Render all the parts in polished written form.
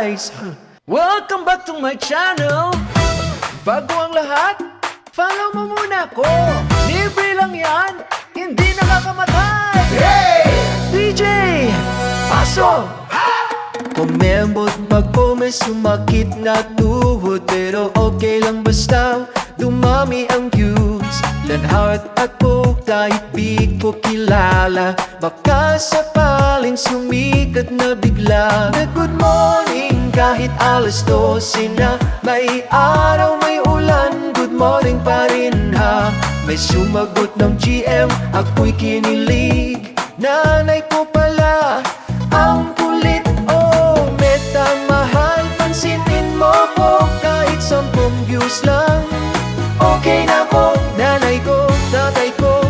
guys! Welcome back to my channel! Bago ang lahat, follow mo muna ako! Libre lang yan, hindi nakakamatay! Hey! DJ, pasok! Kumembot pag po may sumakit na tuhod, pero okay lang basta dumami ang views. Land heart ako kahit di ko kilala, baka sakaling sumikat na bigla. Na good morning kahit alas 12 na, may araw may ulan, good morning pa rin ha. May sumagot ng GM, ako'y kinilig. Nanay ko pala, ang kulit, oh meta mahal, pansinin mo ko kahit 10 views lang. Okay na ko, nanay ko, tatay ko,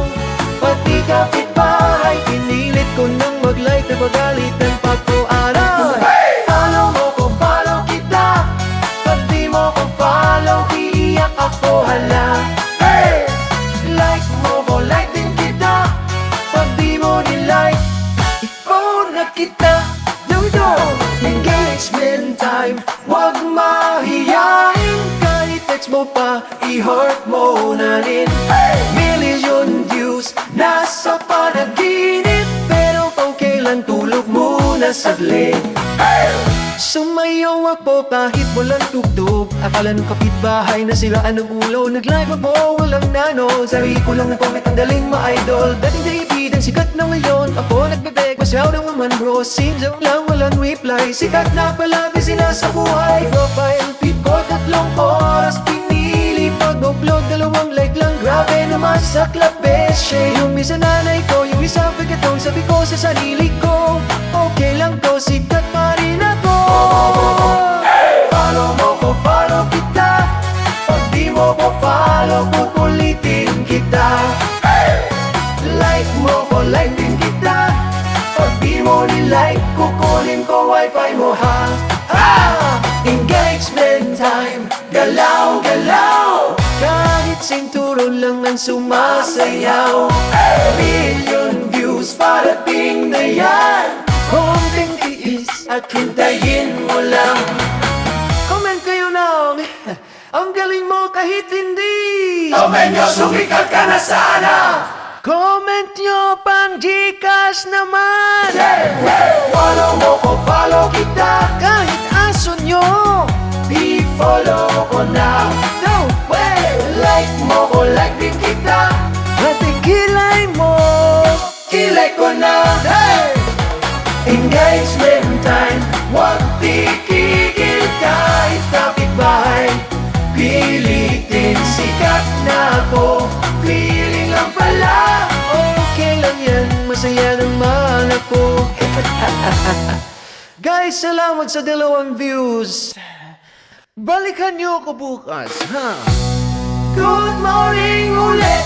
pati kapitbahay, pinilit ko nang mag-like na magalit ng pag-aaral. Follow mo ko, follow kita, pag di mo ko follow, iiyak ako hala. Hey! Like mo ko, like din kita, pag di mo ni-like, i-phone na kita. Ludo, engagement time, wag mahiyain, kahit text mo pa, i-heart mo na rin. Million views, nasa panaginip, pero okay lang tulog muna saglit. Sumayaw ako kahit walang tugtog, akala ng kapitbahay na siraan ng ulo. Nag-live ako, walang nano, sarili ko lang nag-comment ang daling ma-idol. Dating David ang sikat na ngayon, ako nagbe-beg, masayaw ng naman bro. Seems lang walang reply, sikat na palagi sila sa buhay. Profile feed ko 3 oras pinili, pag-upload 2 like lang, grabe naman sa klabeshe. Yung isa nanay ko, yung isa pagkatong, sabi ko sa sarili ko, okay lang to, sikat pa rin ako. Follow mo ko, follow kita, pag di mo ko follow, pupulitin kita. Like mo ko, like din kita, pag di mo ni-like, kukunin ko wifi mo ha. Engagement time, galaw, galaw, kahit sinturon lang ang sumasayaw. Million views, parating na yan, konting tiis at hintayin mo lang. Comment kayo nang ang galing mo kahit hindi. Comment nyo, sumikat ka na sana. Comment nyo pang Gcash naman. Follow mo ko, follow kita, Kahit aso nyo, i-follow ko na. no way. Like mo ko, like din kita, Pati kilay mo, i-like ko na. hey! Engagement time, wag tikigil kahit kapitbahay. Pilitin, sikat na ako, feeling lang pala. Okay lang yan, masaya naman ako. Guys, salamat sa 2 views. Balikan niyo ako bukas, ha? Good morning ulit.